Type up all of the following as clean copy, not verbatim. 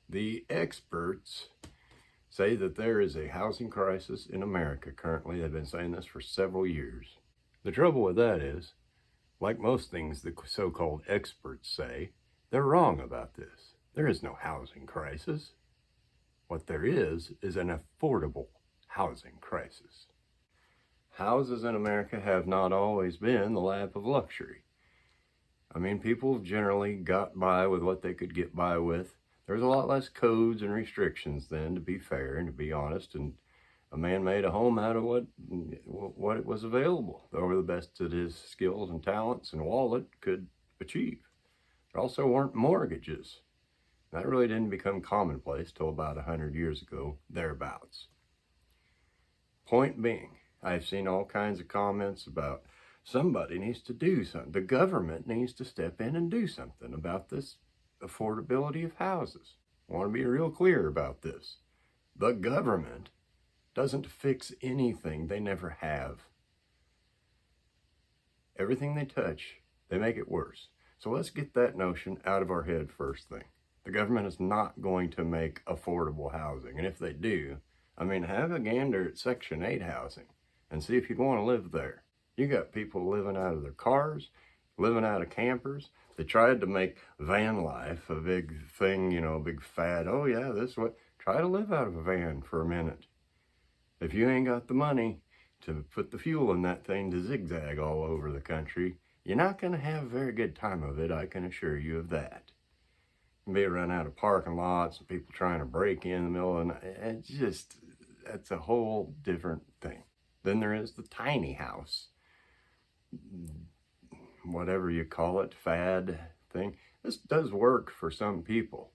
The experts say that there is a housing crisis in America currently. They've been saying this for several years. The trouble with that is, like most things the so-called experts say, they're wrong about this. There is no housing crisis. What there is an affordable housing crisis. Houses in America have not always been the lap of luxury. I mean, people generally got by with what they could get by with. There's a lot less codes and restrictions then, to be fair and to be honest, and a man made a home out of what it was available, over the best that his skills and talents and wallet could achieve. There also weren't mortgages. That really didn't become commonplace till about 100 years ago, thereabouts. Point being, I've seen all kinds of comments about somebody needs to do something. The government needs to step in and do something about this affordability of houses. I want to be real clear about this. The government doesn't fix anything. They never have. Everything they touch, they make it worse. So let's get that notion out of our head first thing. The government is not going to make affordable housing. And if they do, I mean, have a gander at Section 8 housing and see if you'd want to live there. You got people living out of their cars, living out of campers. They tried to make van life a big thing, you know, a big fad. Oh yeah, this is what, try to live out of a van for a minute. If you ain't got the money to put the fuel in that thing to zigzag all over the country, you're not going to have a very good time of it, I can assure you of that. Be run out of parking lots and people trying to break in the middle of the night. It's just, that's a whole different thing. Then there is the tiny house, whatever you call it, fad thing. This does work for some people.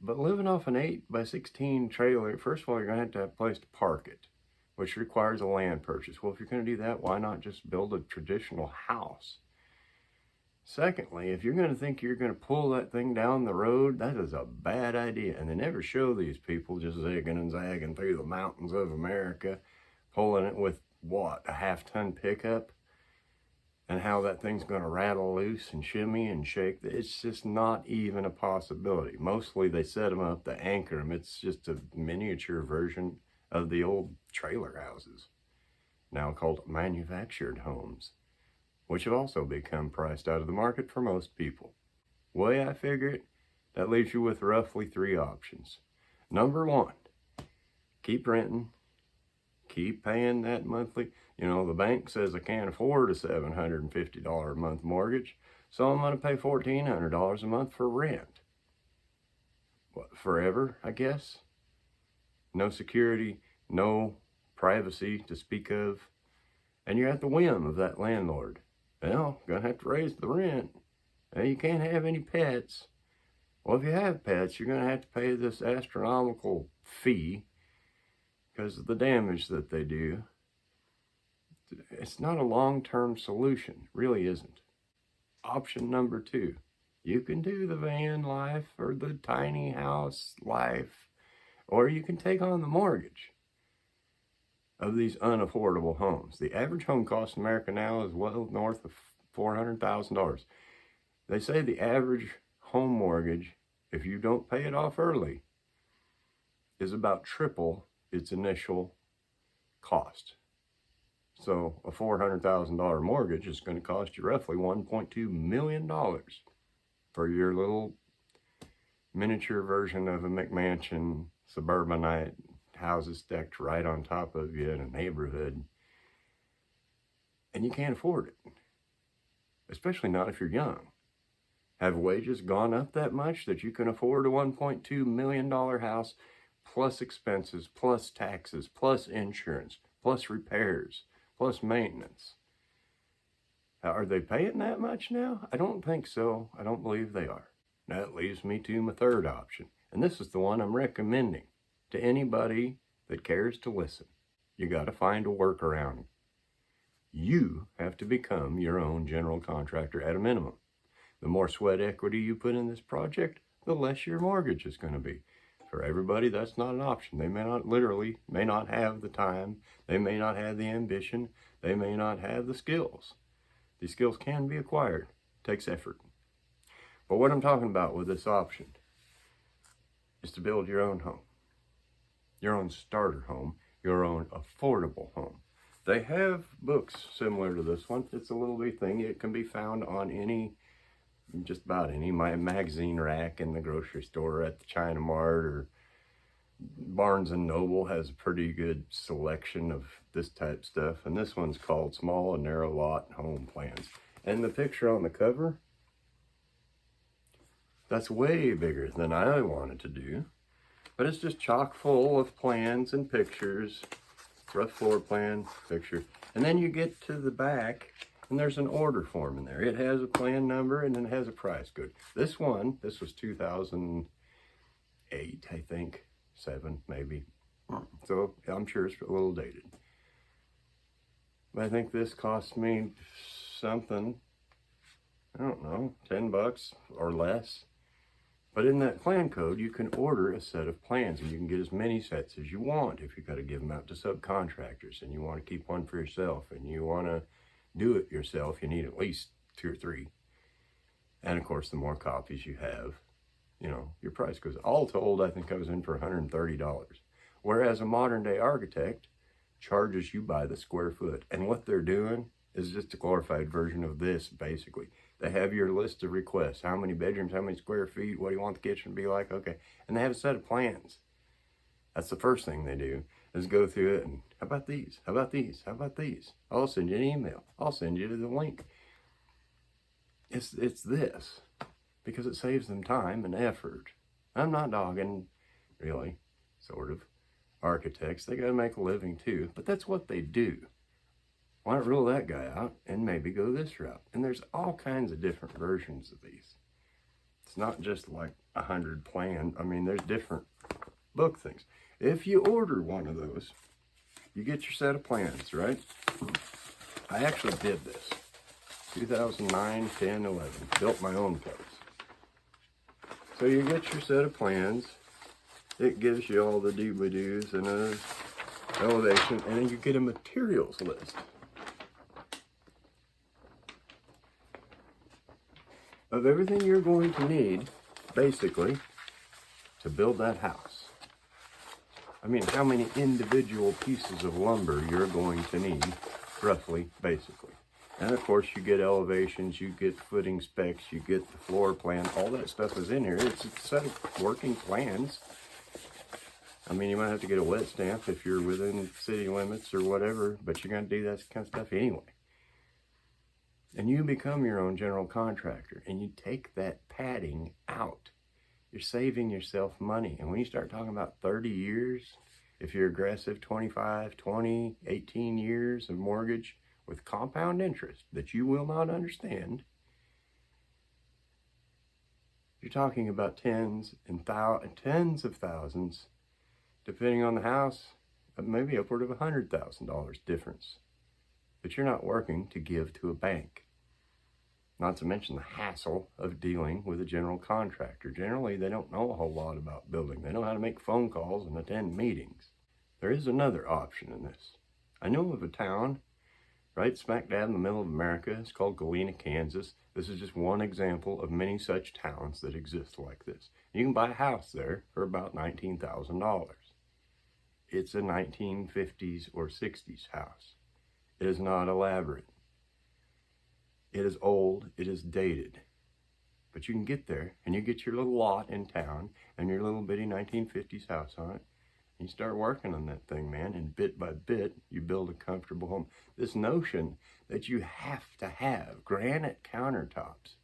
But living off an 8x16 trailer, first of all, you're going to have a place to park it, which requires a land purchase. Well, if you're going to do that, why not just build a traditional house? Secondly, if you're going to think you're going to pull that thing down the road, that is a bad idea. And they never show these people just zigging and zagging through the mountains of America, pulling it with, what, a half-ton pickup? And how that thing's going to rattle loose and shimmy and shake. It's just not even a possibility. Mostly they set them up to anchor them. It's just a miniature version of the old trailer houses, now called manufactured homes, which have also become priced out of the market for most people. Way I figure it, that leaves you with roughly 3 options. Number 1, keep renting, keep paying that monthly. You know, the bank says I can't afford a $750 a month mortgage, so I'm going to pay $1,400 a month for rent. What, forever, I guess? No security, no privacy to speak of, and you're at the whim of that landlord. Well, gonna have to raise the rent. Well, you can't have any pets. Well, if you have pets, you're gonna have to pay this astronomical fee because of the damage that they do. It's not a long-term solution, really isn't. Option number 2, you can do the van life or the tiny house life, or you can take on the mortgage of these unaffordable homes. The average home cost in America now is well north of $400,000. They say the average home mortgage, if you don't pay it off early, is about triple its initial cost. So a $400,000 mortgage is going to cost you roughly $1.2 million for your little miniature version of a McMansion suburbanite, houses stacked right on top of you in a neighborhood. And you can't afford it, especially not if you're young. Have wages gone up that much that you can afford a $1.2 million house, plus expenses, plus taxes, plus insurance, plus repairs, plus maintenance? Are they paying that much now? I don't think so. I don't believe they are. That leaves me to my 3rd option. And this is the one I'm recommending to anybody that cares to listen. You got to find a workaround. You have to become your own general contractor at a minimum. The more sweat equity you put in this project, the less your mortgage is going to be. For everybody, that's not an option. They may not have the time, they may not have the ambition, they may not have the skills. These skills can be acquired. It takes effort. But what I'm talking about with this option, is to build your own home, your own starter home, your own affordable home. They have books similar to this one. It's a little wee thing. It can be found on just about any magazine rack in the grocery store, at the China Mart, or Barnes and Noble has a pretty good selection of this type stuff. And this one's called Small and Narrow Lot Home Plans. And the picture on the cover, that's way bigger than I wanted to do. But it's just chock full of plans and pictures, rough floor plan, picture. And then you get to the back, and there's an order form in there. It has a plan number, and then it has a price code. This was 2008, I think, 7 maybe. So I'm sure it's a little dated. But I think this cost me something, I don't know, $10 or less. But in that plan code, you can order a set of plans, and you can get as many sets as you want. If you got to give them out to subcontractors, and you want to keep one for yourself, and you want to do it yourself, you need at least 2 or 3. And of course, the more copies you have, your price goes. All told, I think I was in for $130. Whereas a modern day architect charges you by the square foot. And what they're doing is just a glorified version of this, basically. They have your list of requests. How many bedrooms, how many square feet, what do you want the kitchen to be like? Okay. And they have a set of plans. That's the first thing they do, is go through it and, how about these? How about these? How about these? I'll send you an email. I'll send you the link. It's this, because it saves them time and effort. I'm not dogging, really, sort of, architects. They got to make a living too, but that's what they do. Why not rule that guy out and maybe go this route? And there's all kinds of different versions of these. It's not just like 100 plans. I mean, there's different book things. If you order one of those, you get your set of plans, right? I actually did this. 2009, 10, 11. Built my own place. So you get your set of plans. It gives you all the doobly-doos and a elevation, and then you get a materials list of everything you're going to need, basically, to build that house. I mean, how many individual pieces of lumber you're going to need, roughly, basically. And of course, you get elevations, you get footing specs, you get the floor plan, all that stuff is in here. It's a set of working plans. I mean, you might have to get a wet stamp if you're within city limits or whatever, but you're going to do that kind of stuff anyway. And you become your own general contractor, and you take that padding out. You're saving yourself money. And when you start talking about 30 years, if you're aggressive, 25, 20, 18 years of mortgage with compound interest that you will not understand, you're talking about tens of thousands, depending on the house, maybe upward of $100,000 difference that you're not working to give to a bank. Not to mention the hassle of dealing with a general contractor. Generally, they don't know a whole lot about building. They know how to make phone calls and attend meetings. There is another option in this. I know of a town right smack dab in the middle of America. It's called Galena, Kansas. This is just one example of many such towns that exist like this. You can buy a house there for about $19,000. It's a 1950s or 60s house. It is not elaborate. It is old, it is dated. But you can get there, and you get your little lot in town, and your little bitty 1950s house on it, and you start working on that thing, man, and bit by bit, you build a comfortable home. This notion that you have to have granite countertops,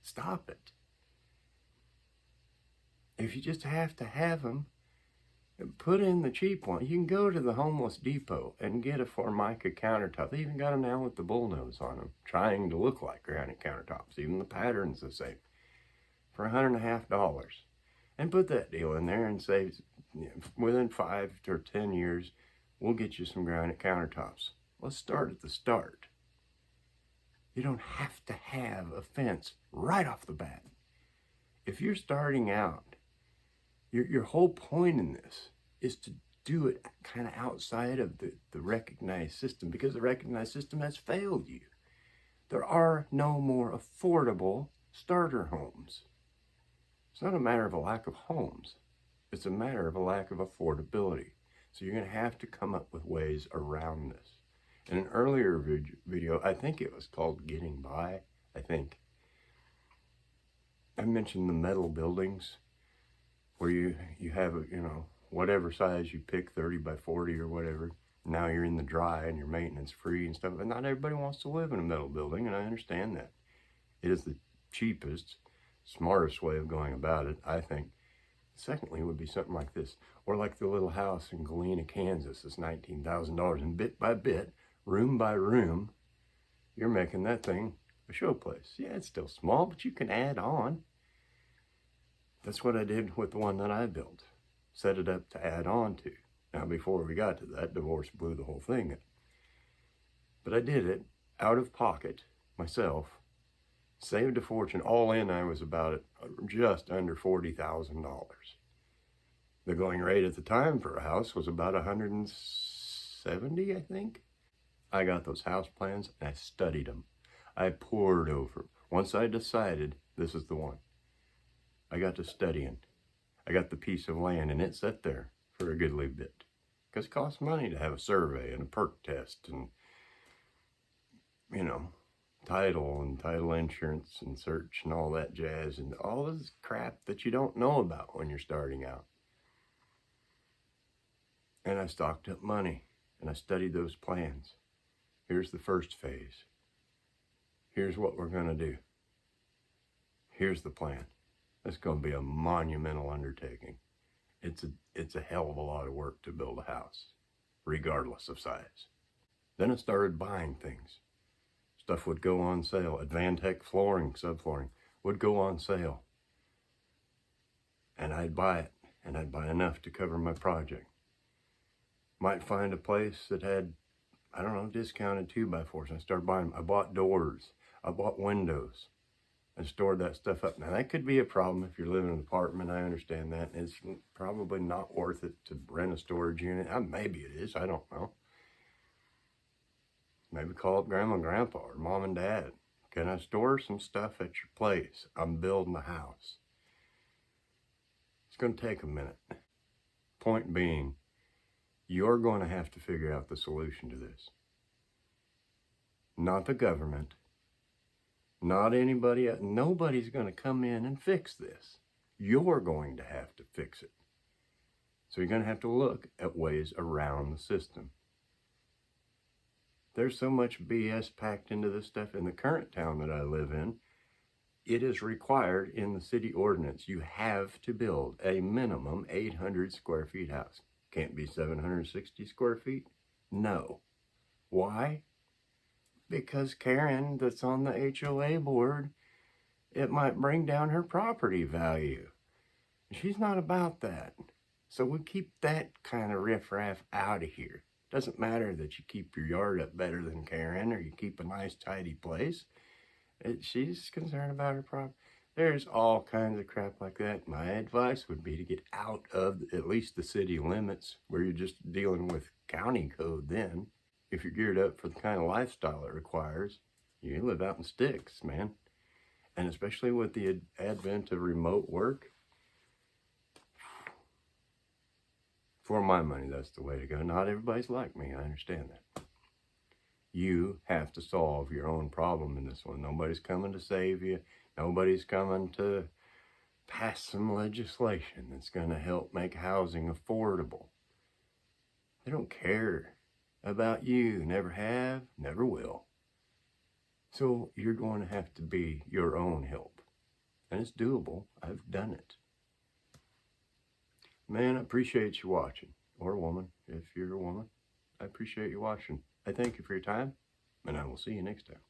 stop it. If you just have to have them, put in the cheap one. You can go to the Homeless Depot and get a Formica countertop. They even got them now with the bullnose on them, trying to look like granite countertops. Even the pattern's the same. For $150. And put that deal in there and say, within 5 or 10 years, we'll get you some granite countertops. Let's start at the start. You don't have to have a fence right off the bat. If you're starting out, your whole point in this is to do it kind of outside of the recognized system, because the recognized system has failed you. There are no more affordable starter homes. It's not a matter of a lack of homes. It's a matter of a lack of affordability. So you're going to have to come up with ways around this. In an earlier video, I think it was called Getting By, I mentioned the metal buildings where you have, whatever size you pick, 30 by 40 or whatever. Now you're in the dry and you're maintenance free and stuff. But not everybody wants to live in a metal building, and I understand that. It is the cheapest, smartest way of going about it, I think. Secondly, would be something like this, or like the little house in Galena, Kansas. It's $19,000, and bit by bit, room by room, you're making that thing a show place. Yeah, it's still small, but you can add on. That's what I did with the one that I built. Set it up to add on to. Now, before we got to that, divorce blew the whole thing up. But I did it out of pocket myself. Saved a fortune. All in, I was about just under $40,000. The going rate at the time for a house was about $170, I think. I got those house plans and I studied them. I pored over them. Once I decided this is the one, I got to studying. I got the piece of land and it sat there for a goodly bit. Because it costs money to have a survey and a perk test and, title insurance and search and all that jazz and all this crap that you don't know about when you're starting out. And I stocked up money and I studied those plans. Here's the first phase. Here's what we're going to do. Here's the plan. It's going to be a monumental undertaking. It's a hell of a lot of work to build a house, regardless of size. Then I started buying things. Stuff would go on sale. Advantech flooring, subflooring, would go on sale. And I'd buy it, and I'd buy enough to cover my project. Might find a place that had, discounted 2x4s. I started buying them. I bought doors. I bought windows. I stored that stuff up. Now, that could be a problem if you're living in an apartment. I understand that. It's probably not worth it to rent a storage unit. Maybe it is. I don't know. Maybe call up Grandma and Grandpa or Mom and Dad. Can I store some stuff at your place? I'm building a house. It's going to take a minute. Point being, you're going to have to figure out the solution to this. Not the government. Not anybody else. Nobody's going to come in and fix this. You're going to have to fix it. So you're going to have to look at ways around the system. There's so much BS packed into this stuff. In the current town that I live in, it is required in the city ordinance. You have to build a minimum 800 square feet house. Can't be 760 square feet? No. Why? Because Karen, that's on the HOA board, it might bring down her property value. She's not about that. So we keep that kind of riffraff out of here. Doesn't matter that you keep your yard up better than Karen or you keep a nice tidy place. She's concerned about her property. There's all kinds of crap like that. My advice would be to get out of at least the city limits where you're just dealing with county code then. If you're geared up for the kind of lifestyle it requires, you live out in sticks, man. And especially with the advent of remote work, for my money, that's the way to go. Not everybody's like me, I understand that. You have to solve your own problem in this one. Nobody's coming to save you. Nobody's coming to pass some legislation that's going to help make housing affordable. They don't care about you. Never have, never will. So you're going to have to be your own help. And it's doable. I've done it. Man, I appreciate you watching. Or a woman, if you're a woman. I appreciate you watching. I thank you for your time, and I will see you next time.